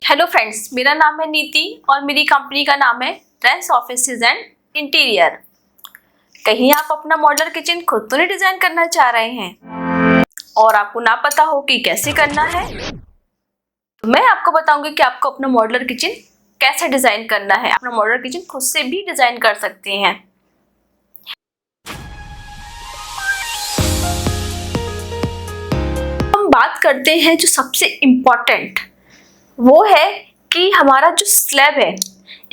Hello friends, मेरा नाम है नीति और मेरी कंपनी का नाम है ट्रेंड्स ऑफिसेज एंड इंटीरियर। कहीं आप अपना मॉड्यूलर किचन खुद तो नहीं डिजाइन करना चाह रहे हैं और आपको ना पता हो कि कैसे करना है, तो मैं आपको बताऊंगी कि आपको अपना मॉड्यूलर किचन कैसे डिजाइन करना है। अपना मॉड्यूलर किचन खुद से भी डिजाइन कर सकते हैं। हम बात करते हैं जो सबसे इम्पोर्टेंट, वो है कि हमारा जो स्लैब है,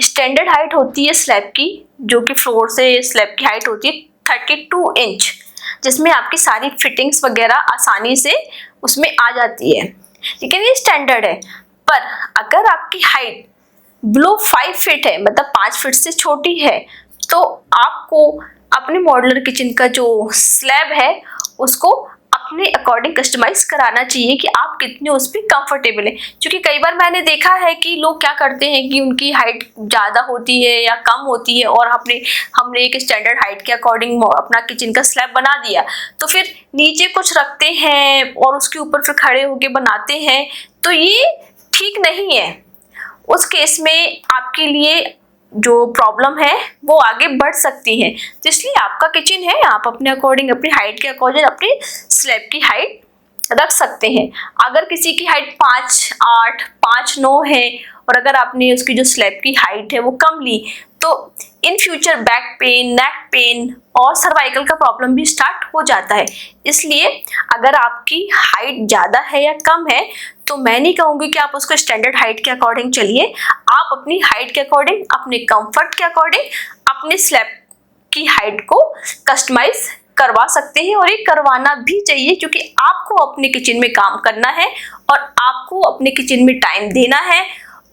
स्टैंडर्ड हाइट होती है स्लैब की, जो कि फ्लोर से स्लैब की हाइट होती है 32 इंच, जिसमें आपकी सारी फिटिंग्स वगैरह आसानी से उसमें आ जाती है। लेकिन ये स्टैंडर्ड है, पर अगर आपकी हाइट बिलो 5 फीट है, मतलब 5 फीट से छोटी है, तो आपको अपने मॉड्यूलर किचन का जो स्लैब है उसको अपने अकॉर्डिंग कस्टमाइज कराना चाहिए कि आप कितने उस पर कंफर्टेबल हैं। क्योंकि कई बार मैंने देखा है कि लोग क्या करते हैं कि उनकी हाइट ज़्यादा होती है या कम होती है और हमने एक स्टैंडर्ड हाइट के अकॉर्डिंग अपना किचन का स्लैब बना दिया, तो फिर नीचे कुछ रखते हैं और उसके ऊपर फिर खड़े होके बनाते हैं, तो ये ठीक नहीं है। उस केस में आपके लिए जो प्रॉब्लम है वो आगे बढ़ सकती है। तो इसलिए आपका किचन है, आप अपने अकॉर्डिंग, अपनी हाइट के अकॉर्डिंग अपनी स्लैब की हाइट रख सकते हैं। अगर किसी की हाइट 5'8", 5'9" है और अगर आपने उसकी जो स्लैब की हाइट है वो कम ली, तो in future back pain, neck pain और सर्वाइकल का प्रॉब्लम भी स्टार्ट हो जाता है। इसलिए अगर आपकी हाइट ज़्यादा है या कम है, तो मैं नहीं कहूँगी कि आप उसको स्टैंडर्ड हाइट के अकॉर्डिंग चलिए। आप अपनी हाइट के अकॉर्डिंग, अपने कंफर्ट के अकॉर्डिंग अपने स्लैब की हाइट को कस्टमाइज करवा सकते हैं, और ये करवाना भी चाहिए, क्योंकि आपको अपने किचन में काम करना है और आपको अपने किचन में टाइम देना है।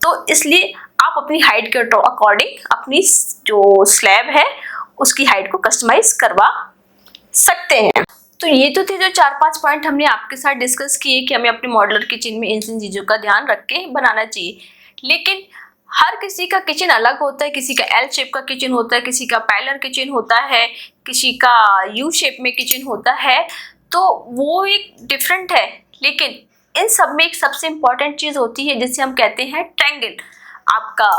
तो इसलिए आप अपनी हाइट के अकॉर्डिंग अपनी जो स्लैब है उसकी हाइट को कस्टमाइज करवा सकते हैं। तो ये तो थे जो 4-5 पॉइंट हमने आपके साथ डिस्कस किए कि हमें अपने मॉड्यूलर किचन में इन चीज़ों का ध्यान रख के बनाना चाहिए। लेकिन हर किसी का किचन अलग होता है, किसी का एल शेप का किचन होता है, किसी का पैरेलल किचन होता है, किसी का यू शेप में किचन होता है, तो वो एक डिफरेंट है। लेकिन इन सब में एक सबसे इम्पॉर्टेंट चीज़ होती है जिसे हम कहते हैं ट्रायंगल। आपका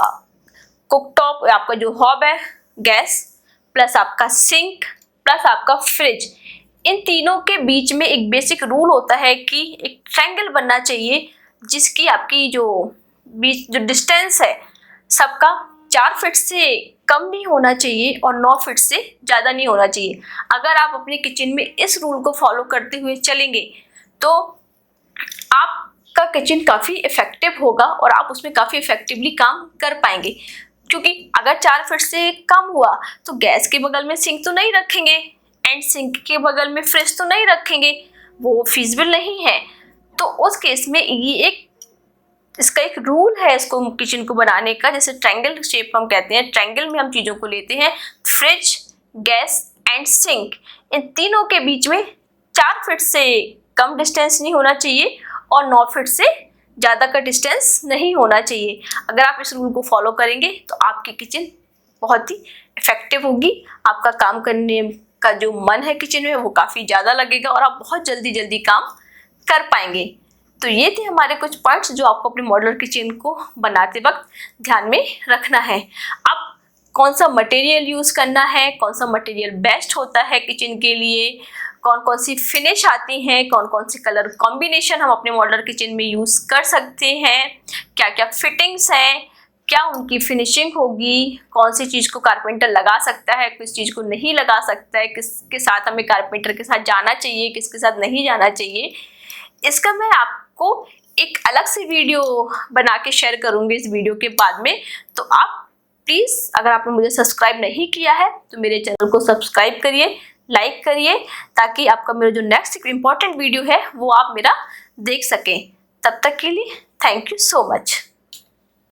कुकटॉप, आपका जो हॉब है, गैस प्लस आपका सिंक प्लस आपका फ्रिज, इन तीनों के बीच में एक बेसिक रूल होता है कि एक ट्रायंगल बनना चाहिए, जिसकी आपकी जो डिस्टेंस है सबका 4 फीट से कम नहीं होना चाहिए और 9 फीट से ज़्यादा नहीं होना चाहिए। अगर आप अपने किचन में इस रूल को फॉलो करते हुए चलेंगे तो आपका किचन काफ़ी इफ़ेक्टिव होगा और आप उसमें काफ़ी इफ़ेक्टिवली काम कर पाएंगे। क्योंकि अगर 4 फीट से कम हुआ तो गैस के बगल में सिंक तो नहीं रखेंगे एंड सिंक के बगल में फ्रिज तो नहीं रखेंगे, वो फिजिबल नहीं है। तो उस केस में ये इसका एक रूल है इसको किचन को बनाने का, जैसे ट्रायंगल शेप हम कहते हैं। ट्रायंगल में हम चीज़ों को लेते हैं, फ्रिज, गैस एंड सिंक, इन तीनों के बीच में 4 फीट से कम डिस्टेंस नहीं होना चाहिए और 9 फीट से ज़्यादा का डिस्टेंस नहीं होना चाहिए। अगर आप इस रूल को फॉलो करेंगे तो आपकी किचन बहुत ही इफेक्टिव होगी। आपका काम करने का जो मन है किचन में वो काफ़ी ज़्यादा लगेगा और आप बहुत जल्दी काम कर पाएंगे। तो ये थे हमारे कुछ पॉइंट्स जो आपको अपने मॉड्यूलर किचन को बनाते वक्त ध्यान में रखना है। अब कौन सा मटेरियल यूज़ करना है, कौन सा मटेरियल बेस्ट होता है किचन के लिए, कौन कौन सी फिनिश आती हैं, कौन कौन सी कलर कॉम्बिनेशन हम अपने मॉड्यूलर किचन में यूज़ कर सकते हैं, क्या क्या फिटिंग्स हैं, क्या उनकी फिनिशिंग होगी, कौन सी चीज़ को कारपेंटर लगा सकता है, किस चीज़ को नहीं लगा सकता है, किसके साथ हमें कारपेंटर के साथ जाना चाहिए, किसके साथ नहीं जाना चाहिए, इसका मैं आपको एक अलग से वीडियो बना के शेयर करूँगी इस वीडियो के बाद में। तो आप प्लीज़, अगर आपने मुझे सब्सक्राइब नहीं किया है तो मेरे चैनल को सब्सक्राइब करिए, लाइक करिए, ताकि आपका मेरा जो नेक्स्ट इम्पॉर्टेंट वीडियो है वो आप मेरा देख सकें। तब तक के लिए थैंक यू सो मच।